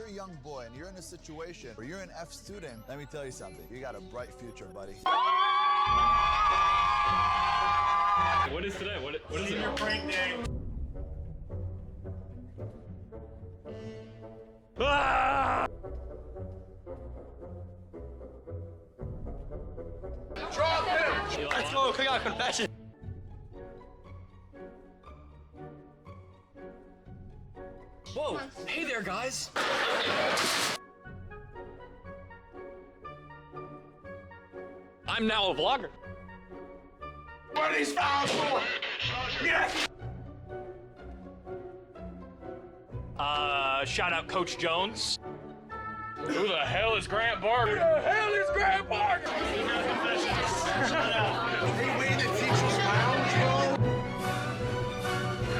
a young boy and you're in a situation where you're an F student, let me tell you something. You got a bright future, buddy. What is today? What is it? Senior prank day. Ah! Drop him! Let's go, Cookout confession. Whoa, hey there, guys. I'm now a vlogger. What are these fouls for? Yes! Shout out Coach Jones. Who the hell is Grant Barker? Who the hell is Grant Barker? They way to teach us pounds, bro.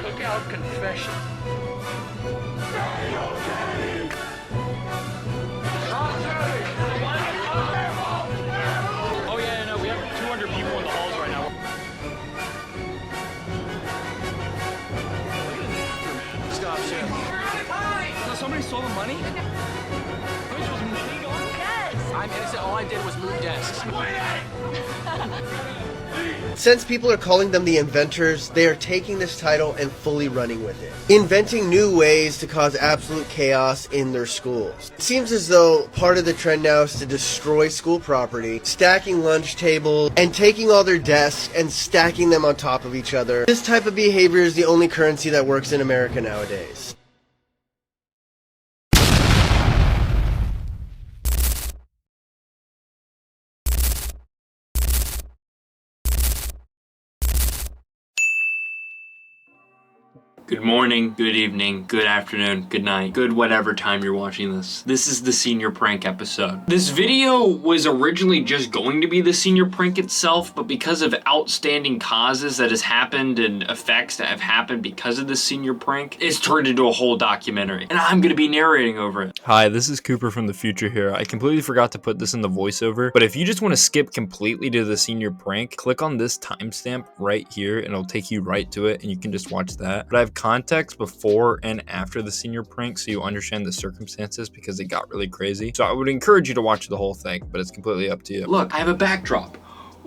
Cookout confession. Oh yeah, no, we have 200 people in the halls right now. Stop, shit. So somebody stole the money? Yes. I'm innocent. All I did was move desks. Since people are calling them the inventors, they are taking this title and fully running with it, inventing new ways to cause absolute chaos in their schools. It seems as though part of the trend now is to destroy school property, stacking lunch tables, and taking all their desks and stacking them on top of each other. This type of behavior is the only currency that works in America nowadays. Good morning, good evening, good afternoon, good night, good whatever time you're watching this. This is the senior prank episode. This video was originally just going to be the senior prank itself, but because of outstanding causes that has happened and effects that have happened because of this senior prank, it's turned into a whole documentary, and I'm gonna be narrating over it. Hi, this is Cooper from the future here. I completely forgot to put this in the voiceover, but if you just want to skip completely to the senior prank, click on this timestamp right here and it'll take you right to it and you can just watch that. But I have context before and after the senior prank so you understand the circumstances because it got really crazy. So I would encourage you to watch the whole thing, but it's completely up to you. Look, I have a backdrop.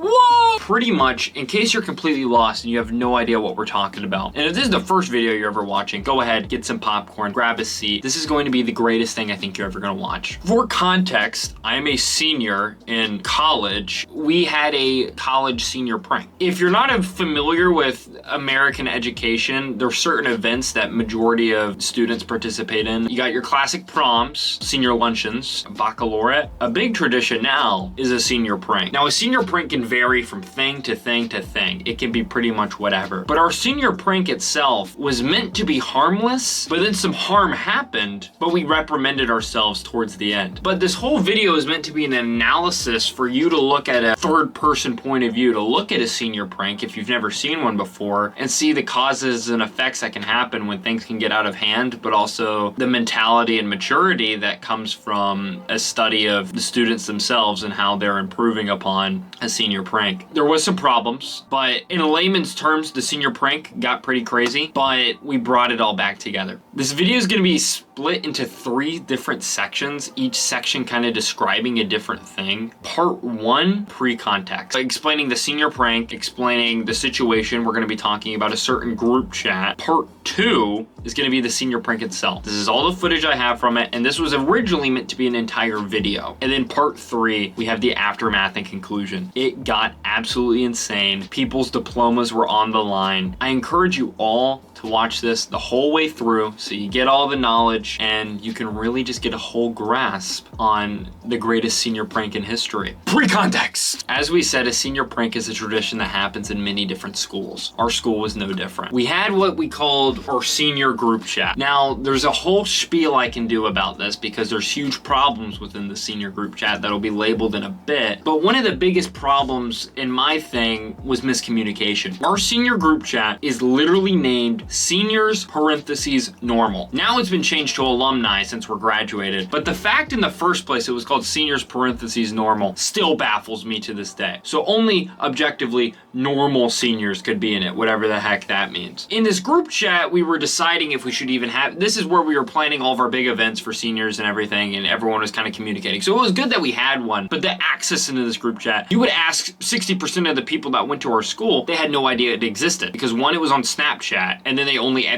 Whoa! Pretty much, in case you're completely lost and you have no idea what we're talking about, and if this is the first video you're ever watching, go ahead, get some popcorn, grab a seat. This is going to be the greatest thing I think you're ever gonna watch. For context, I am a senior in college. We had a college senior prank. If you're not familiar with American education, there are certain events that majority of students participate in. You got your classic proms, senior luncheons, baccalaureate. A big tradition now is a senior prank. Now, a senior prank can vary from thing to thing to thing. It can be pretty much whatever. But our senior prank itself was meant to be harmless, but then some harm happened, but we reprimanded ourselves towards the end. But this whole video is meant to be an analysis for you to look at a third-person point of view, to look at a senior prank if you've never seen one before, and see the causes and effects that can happen when things can get out of hand, but also the mentality and maturity that comes from a study of the students themselves and how they're improving upon a senior prank. There was some problems, but in layman's terms, the senior prank got pretty crazy, but we brought it all back together. This video is gonna be split into 3 different sections, each section kind of describing a different thing. Part 1, pre-context, explaining the senior prank, explaining the situation. We're gonna be talking about a certain group chat. Part 2 is gonna be the senior prank itself. This is all the footage I have from it, and this was originally meant to be an entire video. And then part 3, we have the aftermath and conclusion. It got absolutely insane. People's diplomas were on the line. I encourage you all to watch this the whole way through so you get all the knowledge and you can really just get a whole grasp on the greatest senior prank in history. Pre-context! As we said, a senior prank is a tradition that happens in many different schools. Our school was no different. We had what we called our senior group chat. Now, there's a whole spiel I can do about this because there's huge problems within the senior group chat that'll be labeled in a bit. But one of the biggest problems in my thing was miscommunication. Our senior group chat is literally named seniors parentheses normal. Now it's been changed to alumni since we're graduated, but the fact in the first place it was called seniors parentheses normal still baffles me to this day. So only objectively normal seniors could be in it, whatever the heck that means. In this group chat, we were deciding if we should even have, this is where we were planning all of our big events for seniors and everything, and everyone was kind of communicating. So it was good that we had one, but the access into this group chat, you would ask 60% of the people that went to our school, they had no idea it existed. Because one, it was on Snapchat, and then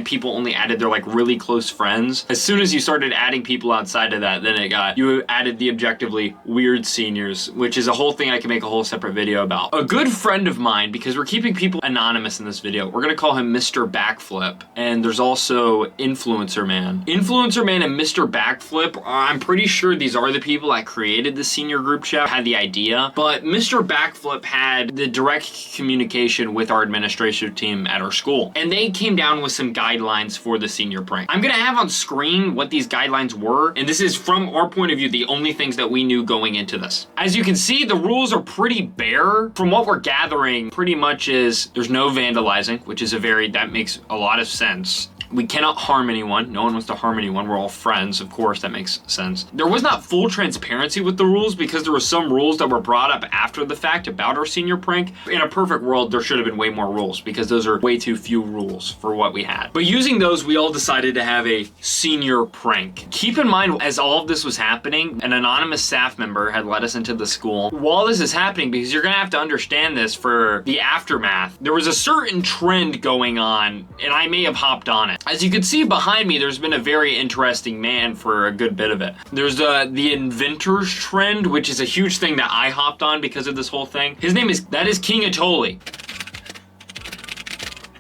people only added their like really close friends. As soon as you started adding people outside of that, then you added the objectively weird seniors, which is a whole thing I can make a whole separate video about. A good friend of mine, because we're keeping people anonymous in this video, we're gonna call him Mr. Backflip, and there's also Influencer Man. Influencer Man and Mr. Backflip, I'm pretty sure these are the people that created the senior group chat, had the idea, but Mr. Backflip had the direct communication with our administrative team at our school, and they came down with some guidelines for the senior prank. I'm gonna have on screen what these guidelines were, and this is from our point of view, the only things that we knew going into this. As you can see, the rules are pretty bare. From what we're gathering, pretty much is there's no vandalizing, which is that makes a lot of sense. We cannot harm anyone. No one wants to harm anyone. We're all friends, of course, that makes sense. There was not full transparency with the rules because there were some rules that were brought up after the fact about our senior prank. In a perfect world, there should have been way more rules because those are way too few rules for what we had. But using those, we all decided to have a senior prank. Keep in mind, as all of this was happening, an anonymous staff member had led us into the school. While this is happening, because you're gonna have to understand this for the aftermath, there was a certain trend going on, and I may have hopped on it. As you can see behind me, there's been a very interesting man for a good bit of it. There's the inventors trend, which is a huge thing that I hopped on because of this whole thing. His name is King Atoli.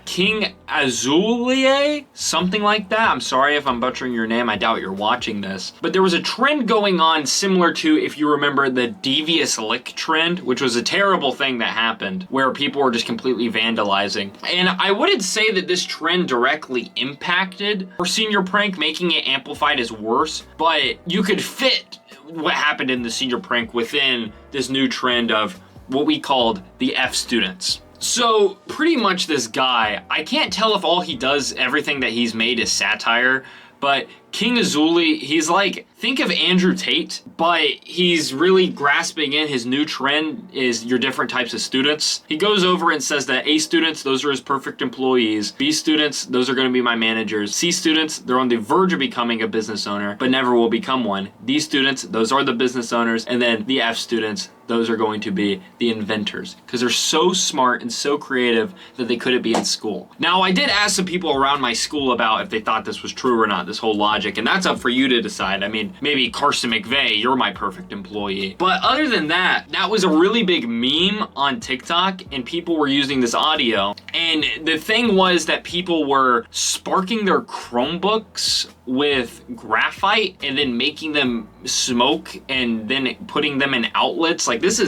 King Azulie, something like that. I'm sorry if I'm butchering your name. I doubt you're watching this. But there was a trend going on similar to, if you remember, the devious lick trend, which was a terrible thing that happened where people were just completely vandalizing. And I wouldn't say that this trend directly impacted our senior prank, making it amplified as worse, but you could fit what happened in the senior prank within this new trend of what we called the F students. So pretty much this guy, I can't tell if all he does, everything that he's made is satire, but King Azuli, he's like, think of Andrew Tate, but he's really grasping in his new trend is your different types of students. He goes over and says that A students, those are his perfect employees. B students, those are gonna be my managers. C students, they're on the verge of becoming a business owner, but never will become one. D students, those are the business owners. And then the F students, those are going to be the inventors because they're so smart and so creative that they couldn't be in school. Now, I did ask some people around my school about if they thought this was true or not, this whole logic, and that's up for you to decide. I mean, maybe Carson McVeigh, you're my perfect employee. But other than that, that was a really big meme on TikTok and people were using this audio. And the thing was that people were sparking their Chromebooks with graphite and then making them smoke and then putting them in outlets. Like this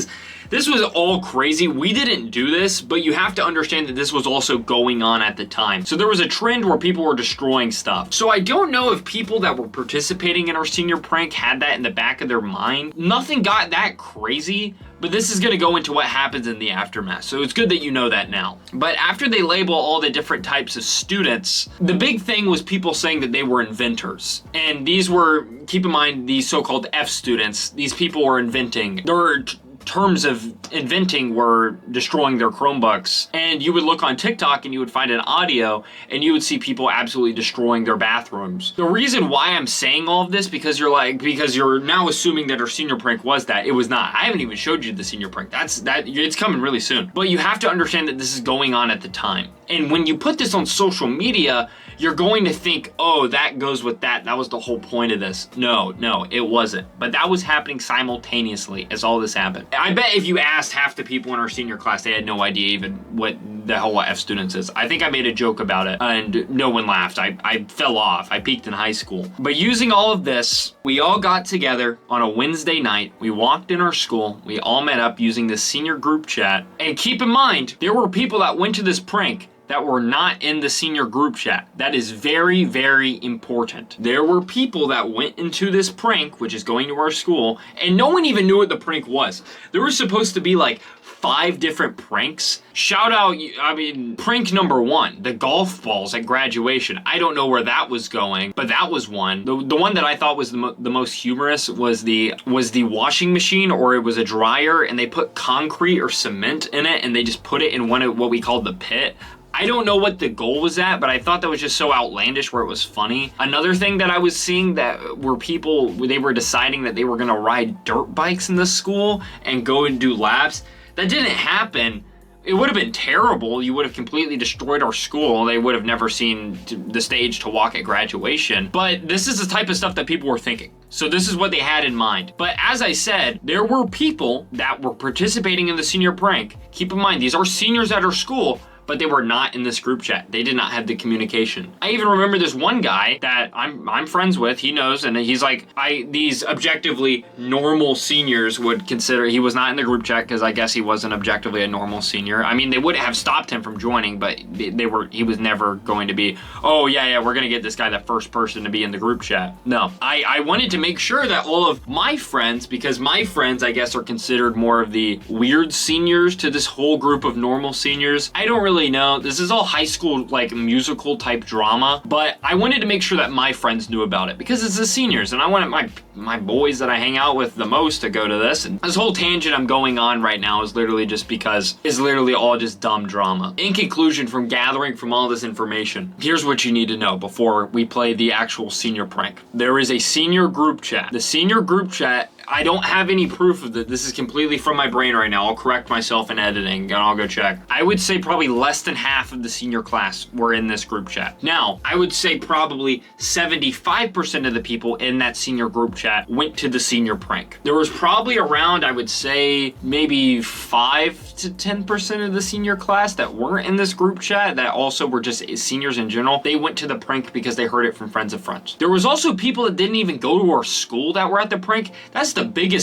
was all crazy. We didn't do this, but you have to understand that this was also going on at the time. So there was a trend where people were destroying stuff. So I don't know if people that were participating in our senior prank had that in the back of their mind. Nothing got that crazy, but this is gonna go into what happens in the aftermath. So it's good that you know that now. But after they label all the different types of students, the big thing was people saying that they were inventors. And these were, keep in mind, these so-called F students, these people were inventing. Their terms of inventing were destroying their Chromebooks. And you would look on TikTok and you would find an audio and you would see people absolutely destroying their bathrooms. The reason why I'm saying all of this, because you're now assuming that our senior prank was that. It was not. I haven't even showed you the senior prank. It's coming really soon. But you have to understand that this is going on at the time. And when you put this on social media, you're going to think, oh, that goes with that. That was the whole point of this. No, it wasn't. But that was happening simultaneously as all this happened. I bet if you asked half the people in our senior class, they had no idea even what the hell F students is. I think I made a joke about it and no one laughed. I fell off. I peaked in high school. But using all of this, we all got together on a Wednesday night. We walked in our school. We all met up using this senior group chat. And keep in mind, there were people that went to this prank that were not in the senior group chat. That is very, very important. There were people that went into this prank, which is going to our school, and no one even knew what the prank was. There were supposed to be like 5 different pranks. Shout out, I mean, prank number 1, the golf balls at graduation. I don't know where that was going, but that was one. The one that I thought was the most humorous was the washing machine, or it was a dryer, and they put concrete or cement in it, and they just put it in one of what we called the pit. I don't know what the goal was at, but I thought that was just so outlandish where it was funny. Another thing that I was seeing that were people, they were deciding that they were gonna ride dirt bikes in the school and go and do laps. That didn't happen. It would have been terrible. You would have completely destroyed our school. They would have never seen the stage to walk at graduation. But this is the type of stuff that people were thinking. So this is what they had in mind. But as I said, there were people that were participating in the senior prank. Keep in mind, these are seniors at our school, but they were not in this group chat. They did not have the communication. I even remember this one guy that I'm friends with, he knows, and he's like, these objectively normal seniors would consider, he was not in the group chat because I guess he wasn't objectively a normal senior. I mean, they wouldn't have stopped him from joining, but he was never going to be, oh yeah, we're gonna get this guy the first person to be in the group chat. No, I wanted to make sure that all of my friends, because my friends, I guess, are considered more of the weird seniors to this whole group of normal seniors. I don't really know. This is all high school, like, musical type drama, but I wanted to make sure that my friends knew about it because it's the seniors, and I wanted my boys that I hang out with the most to go to this. And this whole tangent I'm going on right now is literally just because it's literally all just dumb drama. In conclusion, from gathering from all this information, here's what you need to know before we play the actual senior prank. There is a senior group chat. The senior group chat, I don't have any proof of that. This is completely from my brain right now. I'll correct myself in editing and I'll go check. I would say probably less than half of the senior class were in this group chat. Now, I would say probably 75% of the people in that senior group chat went to the senior prank. There was probably around, I would say, maybe 5 to 10% of the senior class that weren't in this group chat that also were just seniors in general. They went to the prank because they heard it from friends of friends. There was also people that didn't even go to our school that were at the prank. That's the biggest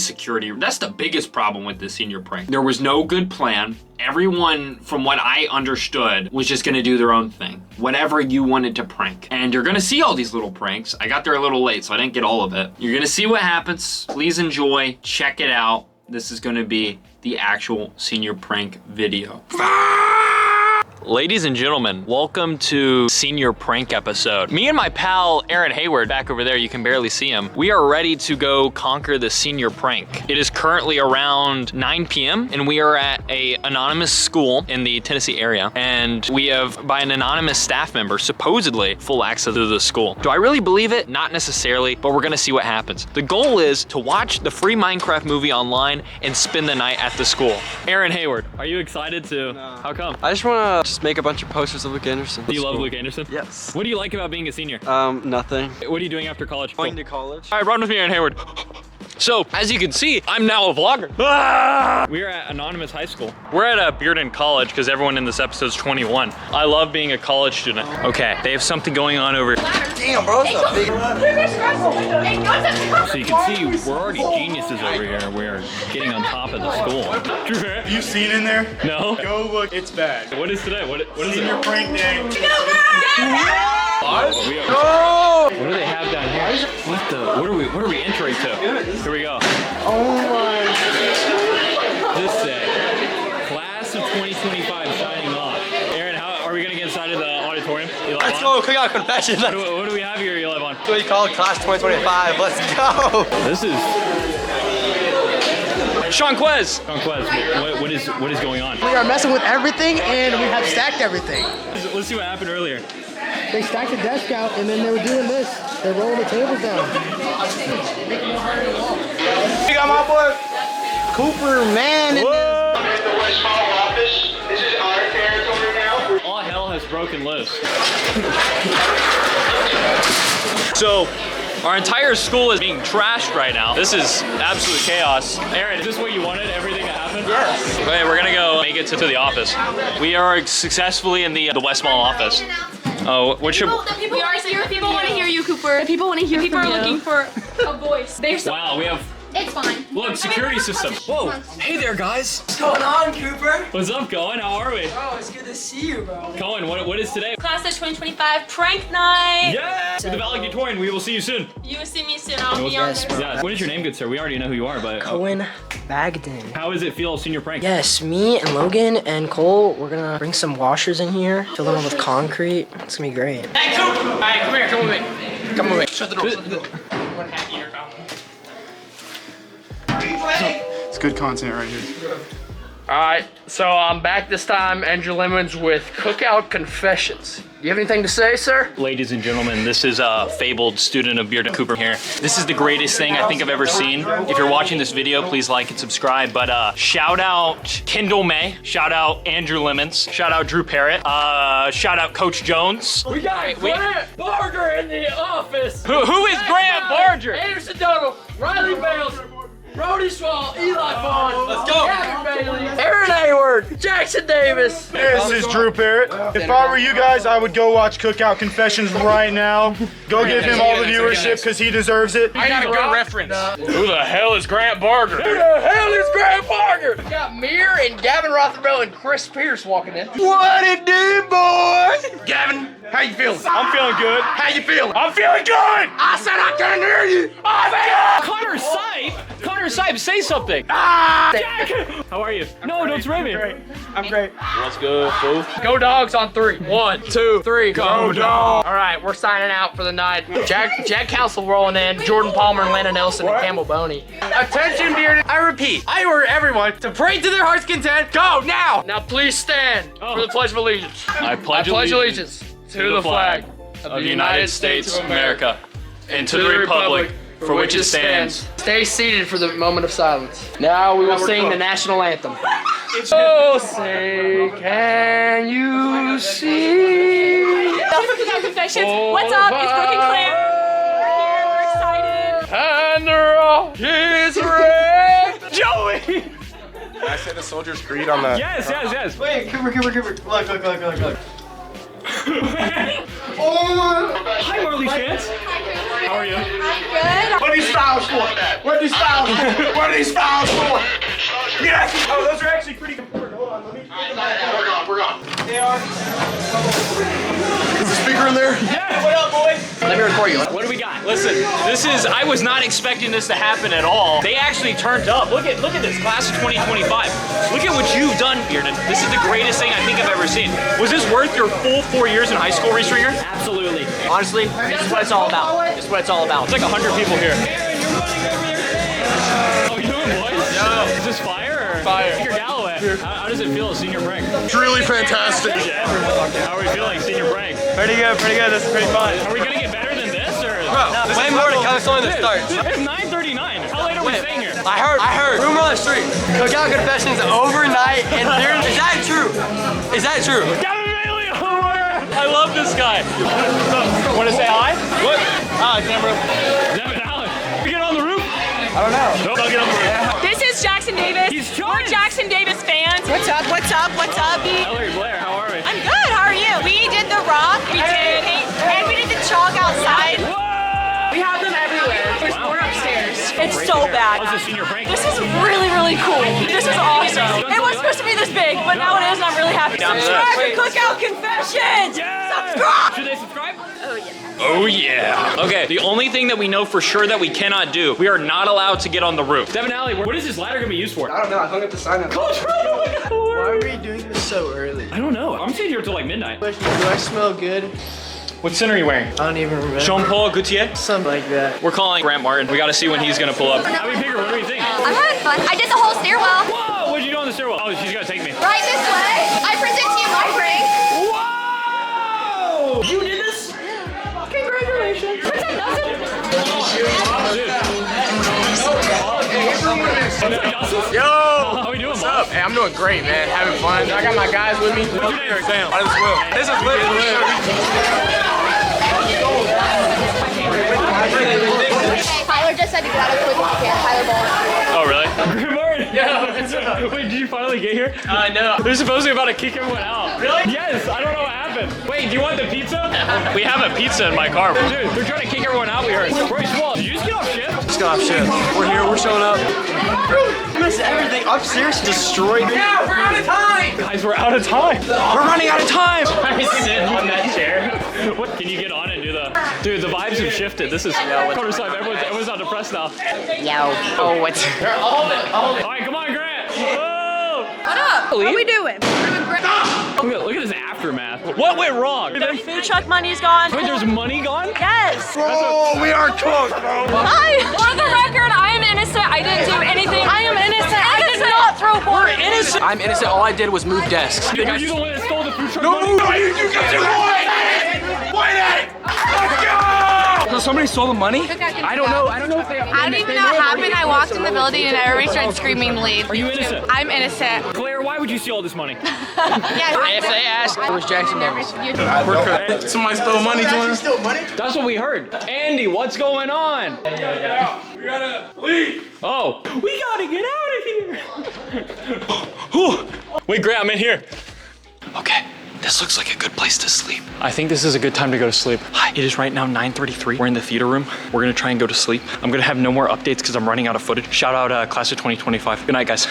that's the biggest problem with this senior prank. There was no good plan. Everyone, from what I understood, was just gonna do their own thing. Whatever you wanted to prank. And you're gonna see all these little pranks. I got there a little late, so I didn't get all of it. You're gonna see what happens. Please enjoy, check it out. This is gonna be the actual senior prank video. Ladies and gentlemen, welcome to senior prank episode. Me and my pal, Aaron Hayward, back over there, you can barely see him. We are ready to go conquer the senior prank. It is currently around 9 p.m. and we are at a anonymous school in the Tennessee area. And we have, by an anonymous staff member, supposedly full access to the school. Do I really believe it? Not necessarily, but we're gonna see what happens. The goal is to watch the free Minecraft movie online and spend the night at the school. Aaron Hayward, are you excited to? No. How come? I just wanna make a bunch of posters of Luke Anderson. Do you love Luke Anderson? Yes. What do you like about being a senior? Nothing. What are you doing after college? Going to college. All right, run with me, Aaron Hayward. So, as you can see, I'm now a vlogger. Ah! We're at Anonymous High School. We're at Bearden College because everyone in this episode is 21. I love being a college student. Okay, they have something going on over here. Damn, bro, it's a big... So you can see, we're already geniuses over here. We're getting on top of the school. You seen in there? No? Go look, it's bad. What is today? What is Senior it? prank day. What do they have down here? What are we entering to? Here we go. Oh my... This day, class of 2025 signing off. Aaron, how are we gonna get inside of the auditorium? Let's go, Cookout confession. What do we have here, 11? What do you call it? Class 2025. Let's go. This is Sean Quez. Sean Quez, what is going on? We are messing with everything and we have stacked everything. Let's see what happened earlier. They stacked the desk out and then they were doing this. They're rolling the tables down. You got my boy. Cooper, man. The Westmall office. This is our territory now. All hell has broken loose. So, our entire school is being trashed right now. This is absolute chaos. Aaron, is this what you wanted, everything to happen? Yes. Okay, we're gonna go make it to the office. We are successfully in the Westmall office. Oh, what should... The people want to hear you, Cooper. The people want to hear. People are looking for a voice. Wow, we have It's fine. Look, security system. Whoa. Hey there, guys. What's going on, Cooper? What's up, Cohen? How are we? Bro, it's good to see you, bro. Cohen, what is today? Class of 2025 prank night. Yeah! With the valedictorian, we will see you soon. You will see me soon. I'll be on there. Yeah. What is your name, good sir? We already know who you are, but... Cohen Bagden. How does it feel, senior prank? Yes, me and Logan and Cole, we're gonna bring some washers in here, fill them with concrete. It's gonna be great. Hey, Coop! All right, come here, come with me. Come with me. Shut the door, shut the door. It's good content right here. Alright, so I'm back this time, Andrew Lemons with Cookout Confessions. Do you have anything to say, sir? Ladies and gentlemen, this is a fabled student of Beard Cooper here. This is the greatest thing I think I've ever seen. If you're watching this video, please like and subscribe. But shout out Kendall May, shout out Andrew Lemons, shout out Drew Parrott, shout out Coach Jones. We got Grant Barger in the office. Who is Grant Barger? Anderson Dodo, Riley Bales, Brody Swall, Eli Vaughn. Let's go. Gavin Bailey, Aaron Hayward, Jackson Davis. This is Drew Parrott. If I were you guys, I would go watch Cookout Confessions right now. Go give him all the viewership because he deserves it. I got a good reference. Who the hell is Grant Barger? Who the hell is Grant Barger? We got Mir and Gavin Rothermel and Chris Pierce walking in. What it do, boy? Gavin, how you feeling? I'm feeling good. How you feeling? I'm feeling good. I said I can't hear you. Connor Sipe? Connor Sipe, say something. Jack! How are you? No, don't spray me. I'm great. Let's go, fool. Go Dogs on 3. 1, 2, 3. Go Dogs. All right, we're signing out for the night. Jack Council rolling in. Jordan Palmer and Landon Nelson and Campbell Boney. Attention, bearded. I repeat, I order everyone to pray to their heart's content. Go now. Now please stand for the Pledge of Allegiance. I pledge allegiance to the flag of the United States of America and to the republic for which it stands. Stay seated for the moment of silence. Now we will sing the national anthem. Oh, say, can you see? Confessions. What's up? It's Brooke and Claire. We're excited. And the rock is red. Joey! Can I say the Soldier's Creed on that? Yes. Wait, Cooper. Look. Hi, Marley Chance. How are you? I'm good. What are these fouls for? What are these fouls for? What are these fouls for? Yes! Oh, those are actually pretty important. Hold on, let me... We're gone. They are. Is the speaker in there? Yeah. What up, boys? Let me record you. What do we got? Listen, I was not expecting this to happen at all. They actually turned up. Look at this, class of 2025. Look at what you've done, Bearden. This is the greatest thing I think I've ever seen. Was this worth your full 4 years in high school, Reese Ringer? Absolutely. Honestly, this is what it's all about. This is what it's all about. It's like 100 people here. How you doing, boys? Yo. Is this fire or? Fire. Speaker Galloway. How does it feel, senior prank? It's really fantastic. Yeah. How are we feeling, senior prank? Pretty good. This is pretty fun. Are we gonna get better than this, or? No, way more to come. It's only the start. It's 9:39. How late are we staying here? I heard. Rumor on the street. Cookout Confessions overnight and there. Is that true? Is that true? Gavin Bailey, I love this guy. Want to say hi? What? Hi, camera. Devin Allen. We get on the roof? I don't know. Nope, I'll get on the roof. This is Jackson Davis. We're Jackson Davis fans. What's up? Ellery Blair, how are we? I'm good. How are you? We did the rock. We did, and we did the chalk outside. Whoa! We have them everywhere. There's more upstairs. It's Great so hair. bad. How's the senior prank? This is really, really cool. This is awesome. It was supposed to be this big, but now it is, and I'm really happy. Subscribe to Cookout Confessions! Yeah! Subscribe! Should they subscribe? Oh, yeah. Oh yeah. Okay, the only thing that we know for sure that we cannot do, we are not allowed to get on the roof. Devin Alley, what is this ladder gonna be used for? I don't know. I hung up the sign up. Coach, Why are we doing this so early? I don't know. I'm sitting here till like midnight. Do I smell good? What center are you wearing? I don't even remember. Jean-Paul Gaultier? Something like that. We're calling Grant Martin. We gotta see when he's gonna pull up. Abby Bigger, what do you think? I'm having fun. I did the whole stairwell. Whoa, what'd you do on the stairwell? Oh, she's gonna take me. Right this way. I present to you my ring. Whoa! You did this? Congratulations. Pretend doesn't. Yo! How we doing, What's up? Hey, I'm doing great, man. Having fun. I got my guys with me. What's your name? Sam. My name's Will. This is Liv. Tyler just said to get out as quick as you can. Tyler Ball. Oh, really? Grant Martin! Yeah, what's up? Wait, did you finally get here? No. They're supposedly about to kick everyone out. Really? Yes, I don't know what happened. Wait, do you want the pizza? We have a pizza in my car. Dude, they're trying to kick everyone out, we heard. Royce Wall, did you just get off shift? Just got off shift. We're here, we're showing up. Missed everything upstairs, destroyed. Yeah, we're out of time! Guys, we're out of time. We're running out of time! I sit on that chair. What? Can you get on and do the... Dude, the vibes have shifted. This is... Quarter time. Everyone's not depressed now. Yo. Oh, what's... All right, come on, Grant. Whoa! What up? What are we doing? Look at this aftermath. What went wrong? The food truck money's gone. Wait, there's money gone? Yes. Bro, we are cooked, bro. For the record, I am innocent. I didn't do anything. I am innocent. I did not throw water. Innocent. I'm innocent. All I did was move desks. Were you the one that stole the food truck money? No, you got it right! Wait it! Let's go! So somebody stole the money? I don't know. I don't know if they... I don't even know what happened. I walked in the building and everybody started screaming leave. Are you innocent? I'm innocent. Claire, why would you steal all this money? Yeah, If they ask, it was Jackson Davis. Somebody stole money, Jordan? That's what we heard. Andy, what's going on? We gotta leave. Oh, we gotta get out of here. Wait, Grant, I'm in here. Okay, this looks like a good place to sleep. I think this is a good time to go to sleep. It is right now 9:33. We're in the theater room. We're gonna try and go to sleep. I'm gonna have no more updates because I'm running out of footage. Shout out class of 2025. Good night, guys.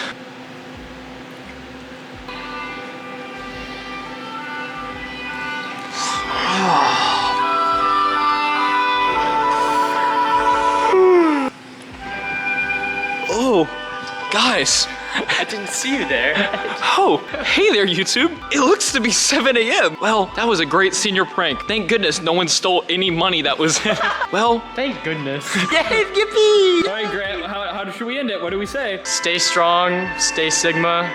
Oh, guys. I didn't see you there. Oh, hey there, YouTube. It looks to be 7 a.m. Well, that was a great senior prank. Thank goodness no one stole any money that was in it. Well, thank goodness. Yippee! All right, Grant, how should we end it? What do we say? Stay strong, stay Sigma.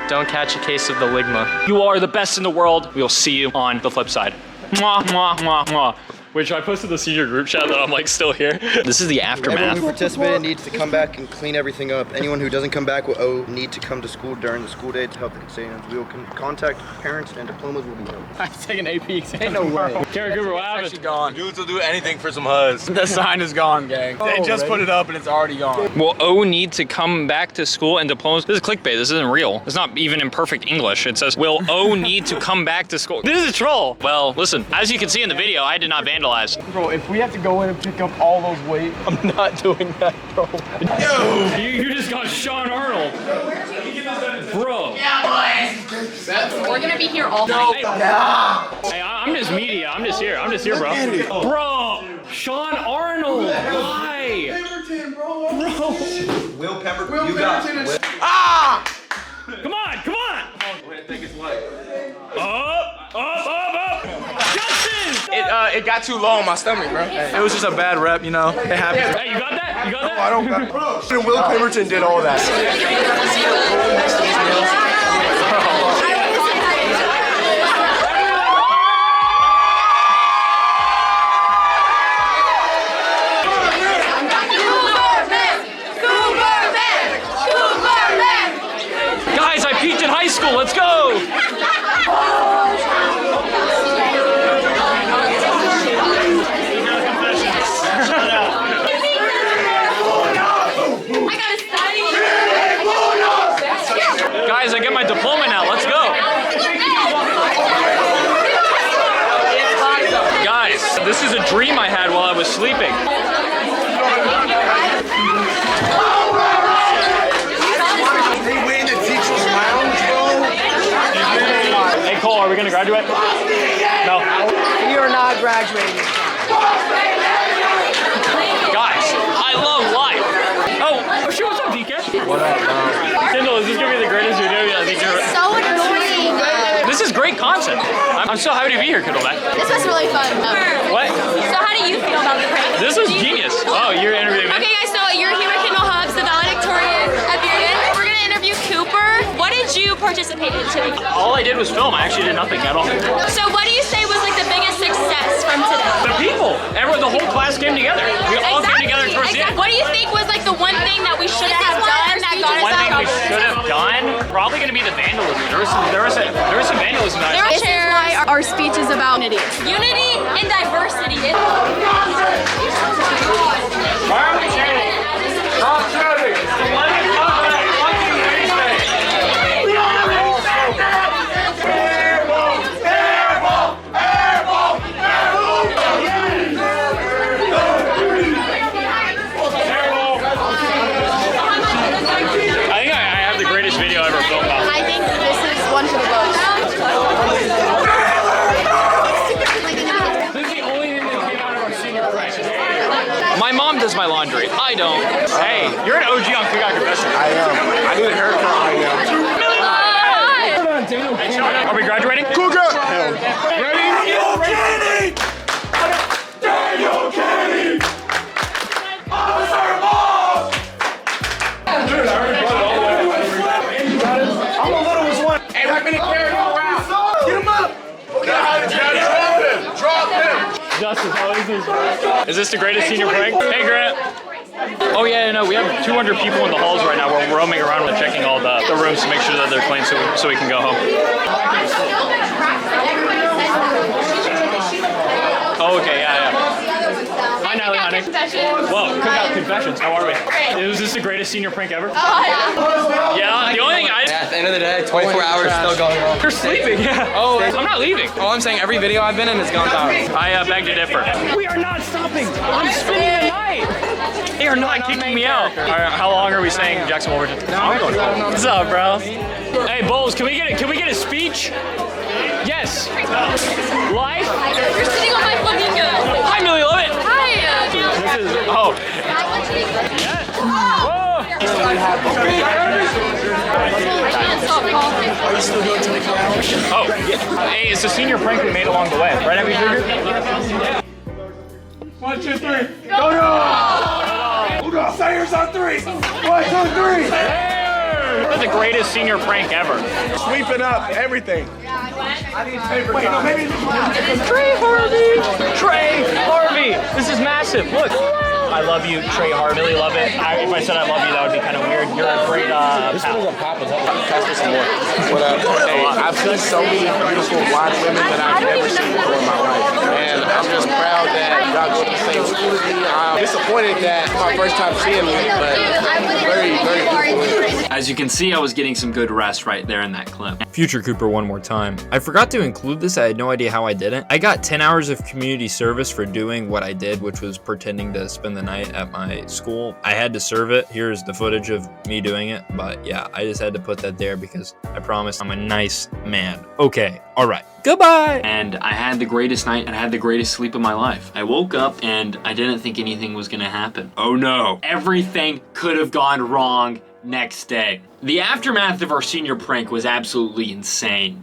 Don't catch a case of the ligma. You are the best in the world. We'll see you on the flip side. Mwah, mwah, mwah, mwah. Which I posted the senior group chat that I'm like still here. This is the aftermath. Everyone who participated needs to come back and clean everything up. Anyone who doesn't come back will need to come to school during the school day to help the custodians. We will contact parents and diplomas will be held. I'm taking AP exam. Ain't no way. Karen Cooper, what happened? Actually gone. Dudes will do anything for some huzz. The sign is gone, gang. They just put it up and it's already gone. Will O need to come back to school and diplomas? This is clickbait, this isn't real. It's not even in perfect English. It says, will O need to come back to school? This is a troll. Well, listen, as you can see in the video, I did not vandalize. Bro, if we have to go in and pick up all those weight, I'm not doing that, bro. Yo! You just got Sean Arnold. Bro. Yeah, boys. We're gonna be here all night. Hey, I'm just media. I'm just here, bro. Bro! Sean Arnold! Why? Pemberton, bro. Will Pemberton, Will you got Pemberton it. Ah! Come on, come on! I think it's light. Up! Justin! It got too low on my stomach, bro. It was just a bad rep, you know? It happens. Hey, you got that? You got that? I don't got it. Bro, Will Pemberton did all that. Guys, I peaked in high school. Let's go! Guys, I get my diploma now. Let's go. Guys, this is a dream I had while I was sleeping. Hey Cole, are we gonna graduate? No. You're not graduating. Guys, I love life. Oh shit, what's up, DK? What up, Tyndall, is this gonna be the greatest video? I think you're... So annoying. This is great content. I'm so happy to be here, Kendallback. This was really fun. What? So how do you feel about the prank? This was genius. Oh, you're interviewing me? Okay guys, so you're here at Kendall Hubs, the valedictorian at Bearden. We're gonna interview Cooper. What did you participate in today? All I did was film. I actually did nothing at all. So what do you say was like the biggest success from today? The people. The whole class came together. We all came together towards the end. What do you think was like the one thing that we should have done that got us One thing out? we should have done, probably gonna be the vandalism. There was some vandalism. This is why our speech is about unity. Unity and diversity. Terrible! laundry. I don't. Hey, you're an OG on Cookout Confessions. I am. I need a haircut right now. Are we graduating? Cookout! Ready? Daniel Kenny! Daniel Kenny! Officer Boss! Dude, I already brought it all the way. I'm the littlest one. Hey, we're gonna carry you around. Get him up! Drop him! Justice, how is this? Is this the greatest senior prank? Hey, Grant. Oh yeah, no, we have 200 people in the halls right now. We're roaming around and checking all the rooms to make sure that they're clean so we can go home. Oh, okay, yeah. Hi, Natalie, honey. Whoa, Cookout Confessions, how are we? Is this the greatest senior prank ever? Oh, yeah. Yeah, the only thing At the end of the day, 24 hours still going wrong. You're sleeping, yeah. Oh, I'm not leaving. Oh, I'm saying every video I've been in has gone down. I beg to differ. We are not stopping. I'm spending the night. They are not kicking me out. All right, how long are we staying, Jackson Wolverton? What's up, bro? Hey, Bowles, can we get a speech? Yes. Live? You're sitting on my flamingo. Hi, Millie Lovett. Hi. This is, oh. Yes. Whoa. I can't stop coughing. Are you still going to the couch? Oh, yeah. Hey, it's a senior prank we made along the way. Right, Abby Jr.? 1, 2, 3. Go no! Hold on. Sayers on 3. 1, 2, 3. That's the greatest senior prank ever. Sweeping up everything. I need paper. Wait, no, maybe. Trey Harvey! Trey Harvey! This is massive. Look. I love you, Trey Harvey. Really love it. If I said I love you, that would be kind of weird. You're a great pal. Pass me some more. Hey, I've seen so many beautiful blonde women that I've never seen before in my life. And I'm just proud that y'all go to the same school as me. I'm disappointed that it's my first time seeing you, but very, very beautiful. As you can see, I was getting some good rest right there in that clip. Future Cooper one more time. I forgot to include this. I had no idea how I didn't. I got 10 hours of community service for doing what I did, which was pretending to spend the night at my school. I had to serve it. Here's the footage of me doing it. But yeah, I just had to put that there because I promise I'm a nice man. Okay, all right. Goodbye. And I had the greatest night and I had the greatest sleep of my life. I woke up and I didn't think anything was gonna happen. Oh no. Everything could have gone wrong next day. The aftermath of our senior prank was absolutely insane.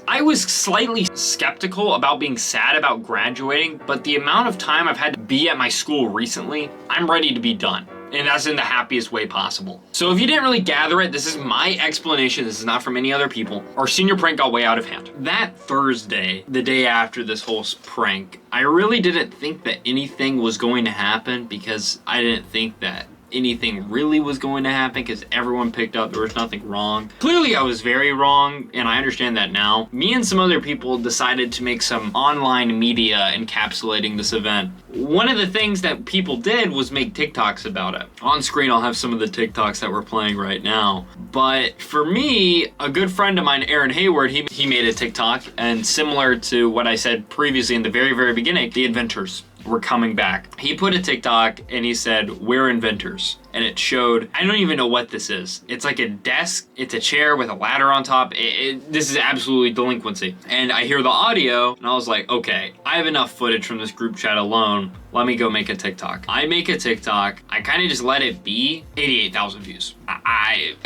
I was slightly skeptical about being sad about graduating, but the amount of time I've had to be at my school recently, I'm ready to be done. And that's in the happiest way possible. So if you didn't really gather it, this is my explanation. This is not from any other people. Our senior prank got way out of hand. That Thursday, the day after this whole prank, I really didn't think that anything was going to happen because I didn't think that anything really was going to happen because everyone picked up there was nothing wrong. Clearly I was very wrong and I understand that now. Me and some other people decided to make some online media encapsulating this event. One of the things that people did was make TikToks about it. On screen I'll have some of the TikToks that we're playing right now. But for me, a good friend of mine, Aaron Hayward, he made a TikTok, and similar to what I said previously in the very beginning, the inventors were coming back. He put a TikTok and he said, "We're inventors." And it showed, I don't even know what this is. It's like a desk, it's a chair with a ladder on top. This is absolutely delinquency. And I hear the audio and I was like, okay, I have enough footage from this group chat alone. Let me go make a TikTok. I make a TikTok, I kind of just let it be, 88,000 views.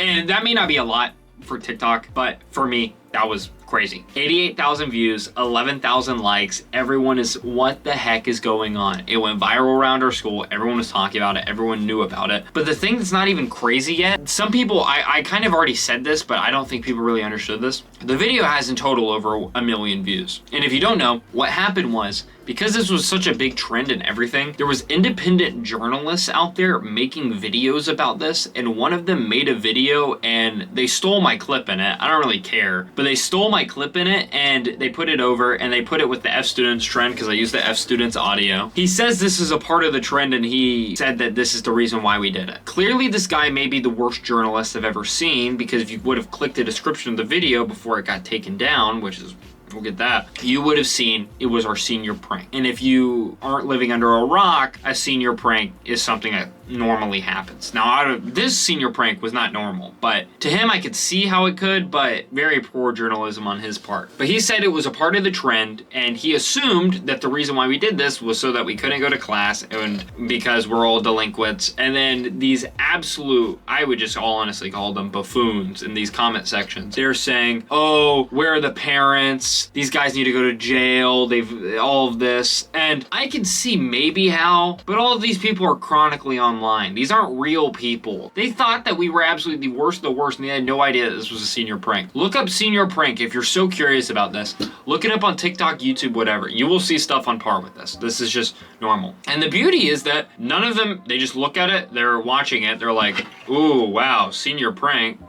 And that may not be a lot for TikTok, but for me, that was crazy. 88,000 views, 11,000 likes. Everyone is, what the heck is going on? It went viral around our school. Everyone was talking about it. Everyone knew about it. But the thing that's not even crazy yet, some people, I kind of already said this, but I don't think people really understood this. The video has in total over 1 million views. And if you don't know, what happened was, because this was such a big trend and everything, there was independent journalists out there making videos about this, and one of them made a video and they stole my clip in it. I don't really care, but they stole my clip in it and they put it over and they put it with the F Students trend because I used the F Students audio. He says this is a part of the trend and he said that this is the reason why we did it. Clearly this guy may be the worst journalist I've ever seen, because if you would have clicked the description of the video before it got taken down, which is, we'll get that, you would have seen it was our senior prank. And if you aren't living under a rock, a senior prank is something that normally happens. Now, this senior prank was not normal, but to him, I could see how it could, but very poor journalism on his part. But he said it was a part of the trend, and he assumed that the reason why we did this was so that we couldn't go to class and because we're all delinquents. And then these absolute, I would just all honestly call them buffoons in these comment sections. They're saying, oh, where are the parents? These guys need to go to jail. They've all of this. And I can see maybe how, but all of these people are chronically online. These aren't real people. They thought that we were absolutely the worst of the worst, and they had no idea that this was a senior prank. Look up senior prank if you're so curious about this. Look it up on TikTok, YouTube, whatever. You will see stuff on par with this. This is just normal. And the beauty is that none of them, they just look at it, they're watching it, they're like, ooh, wow, senior prank.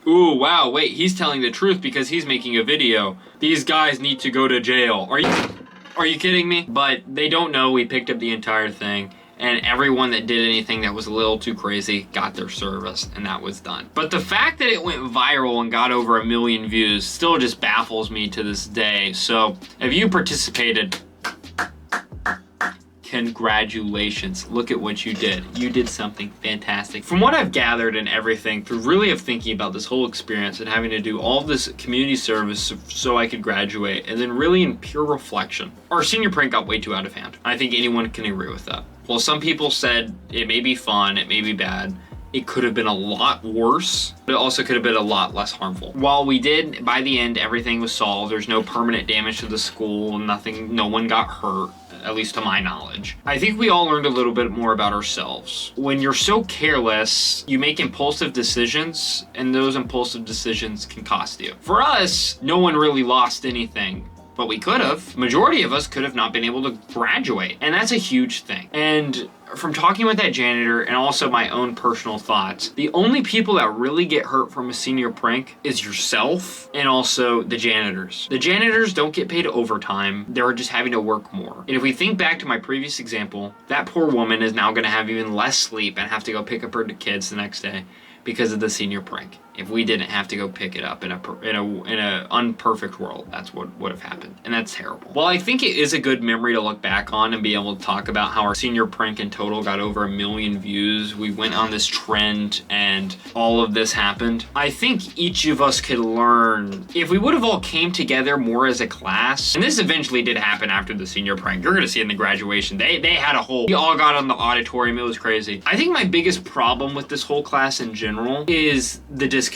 Ooh, wow, wait, he's telling the truth because he's making a video. These guys need to go to jail. Are you kidding me? But they don't know we picked up the entire thing, and everyone that did anything that was a little too crazy got their service, and that was done. But the fact that it went viral and got over 1 million views still just baffles me to this day. So if you participated, congratulations. Look at what you did. You did something fantastic. From what I've gathered and everything, through really of thinking about this whole experience and having to do all this community service so I could graduate, and then really in pure reflection, our senior prank got way too out of hand. I think anyone can agree with that. Well, some people said it may be fun, it may be bad. It could have been a lot worse, but it also could have been a lot less harmful. While we did, by the end, everything was solved. There's no permanent damage to the school, nothing, no one got hurt, at least to my knowledge. I think we all learned a little bit more about ourselves. When you're so careless, you make impulsive decisions, and those impulsive decisions can cost you. For us, no one really lost anything. But we could have. Majority of us could have not been able to graduate. And that's a huge thing. And from talking with that janitor and also my own personal thoughts, the only people that really get hurt from a senior prank is yourself and also the janitors. The janitors don't get paid overtime. They're just having to work more. And if we think back to my previous example, that poor woman is now gonna have even less sleep and have to go pick up her kids the next day because of the senior prank. If we didn't have to go pick it up in a unperfect world, that's what would have happened. And that's terrible. Well, I think it is a good memory to look back on and be able to talk about how our senior prank in total got over 1 million views. We went on this trend and all of this happened. I think each of us could learn, if we would have all came together more as a class, and this eventually did happen after the senior prank. You're gonna see in the graduation, they had a whole, we all got on the auditorium, it was crazy. I think my biggest problem with this whole class in general is the disconnect.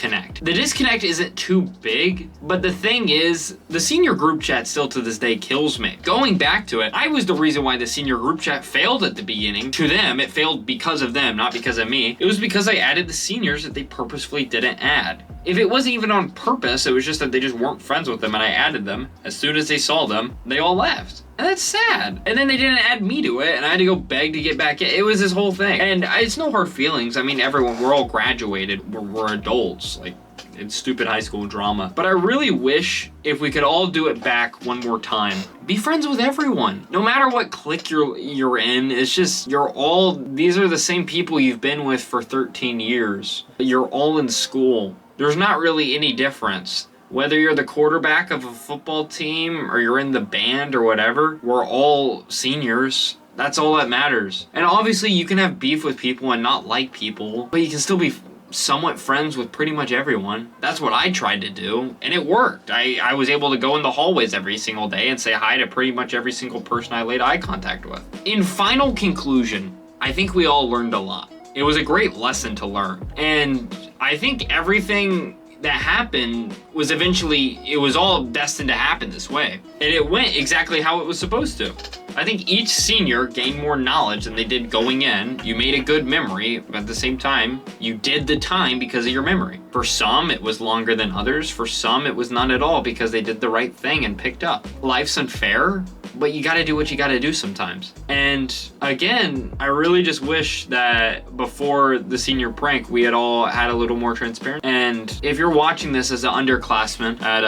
The disconnect isn't too big, but the thing is, the senior group chat still to this day kills me. Going back to it, I was the reason why the senior group chat failed at the beginning. To them, it failed because of them, not because of me. It was because I added the seniors that they purposefully didn't add. If it wasn't even on purpose, it was just that they just weren't friends with them and I added them. As soon as they saw them, they all left. And that's sad. And then they didn't add me to it and I had to go beg to get back in. It was this whole thing. And it's no hard feelings. I mean, everyone, we're all graduated. We're adults. Like, it's stupid high school drama. But I really wish if we could all do it back one more time. Be friends with everyone. No matter what clique you're in, it's just, these are the same people you've been with for 13 years. You're all in school. There's not really any difference. Whether you're the quarterback of a football team or you're in the band or whatever, we're all seniors. That's all that matters. And obviously you can have beef with people and not like people, but you can still be somewhat friends with pretty much everyone. That's what I tried to do, and it worked. I was able to go in the hallways every single day and say hi to pretty much every single person I laid eye contact with. In final conclusion, I think we all learned a lot. It was a great lesson to learn. And I think everything that happened was eventually, it was all destined to happen this way. And it went exactly how it was supposed to. I think each senior gained more knowledge than they did going in. You made a good memory, but at the same time, you did the time because of your memory. For some, it was longer than others. For some, it was none at all because they did the right thing and picked up. Life's unfair, but you gotta do what you gotta do sometimes. And again, I really just wish that before the senior prank, we had all had a little more transparency. And if you're watching this as an underclassman at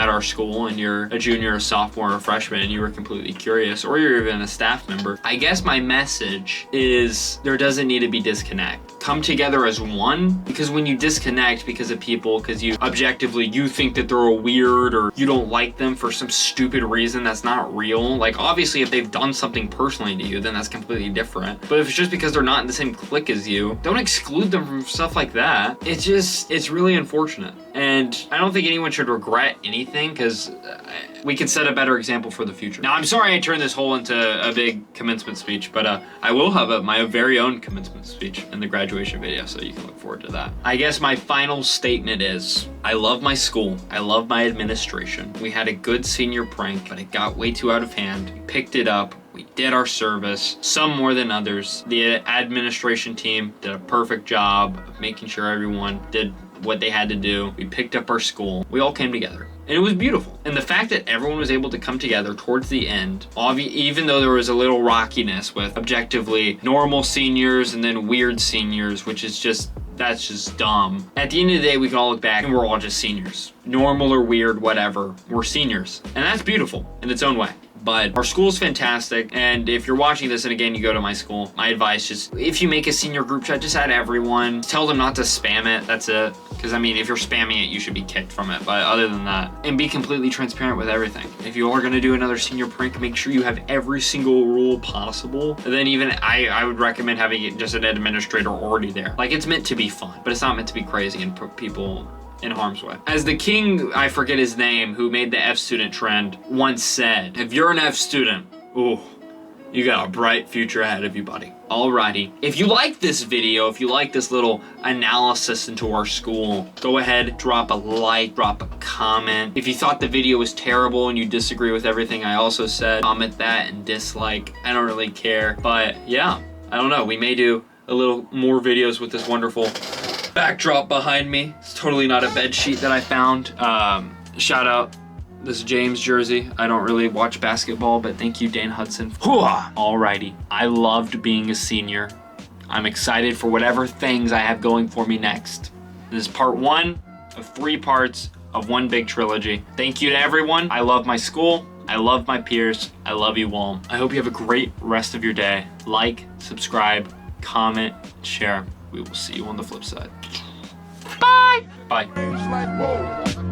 our school and you're a junior, a sophomore, or a freshman and you were completely curious, or you're even a staff member, I guess my message is there doesn't need to be disconnect. come together as one, because when you disconnect because of people, because you objectively, you think that they're a weird or you don't like them for some stupid reason that's not real. Like obviously if they've done something personally to you, then that's completely different. But if it's just because they're not in the same clique as you, don't exclude them from stuff like that. It's really unfortunate. And I don't think anyone should regret anything, because we can set a better example for the future. Now, I'm sorry I turned this whole into a big commencement speech, but I will have my very own commencement speech in the graduation video, so you can look forward to that. I guess my final statement is, I love my school. I love my administration. We had a good senior prank, but it got way too out of hand. We picked it up. We did our service, some more than others. The administration team did a perfect job of making sure everyone did what they had to do. We picked up our school. We all came together. And it was beautiful. And the fact that everyone was able to come together towards the end, even though there was a little rockiness with objectively normal seniors and then weird seniors, which is just, that's just dumb. At the end of the day, we can all look back and we're all just seniors. Normal or weird, whatever, we're seniors. And that's beautiful in its own way. But our school's fantastic, and if you're watching this and again you go to my school, my advice, just if you make a senior group chat, just add everyone. Tell them not to spam it, that's it. Because I mean, if you're spamming it, you should be kicked from it. But other than that, and be completely transparent with everything. If you are gonna do another senior prank, make sure you have every single rule possible. And then even I would recommend having just an administrator already there. Like, it's meant to be fun, but it's not meant to be crazy and put people in harm's way. As the king, I forget his name, who made the F student trend, once said, if you're an F student, ooh, you got a bright future ahead of you, buddy. Alrighty. If you like this video, if you like this little analysis into our school, go ahead, drop a like, drop a comment. If you thought the video was terrible and you disagree with everything I also said, comment that and dislike. I don't really care. But yeah, I don't know. We may do a little more videos with this wonderful backdrop behind me. It's totally not a bed sheet that I found. Shout out this James jersey. I don't really watch basketball, but thank you, Dane Hudson. Alrighty, I loved being a senior. I'm excited for whatever things I have going for me next. This is part 1 of 3 parts of one big trilogy. Thank you to everyone. I love my school. I love my peers. I love you all. I hope you have a great rest of your day. Like, subscribe, comment, share. We will see you on the flip side. Bye. Bye.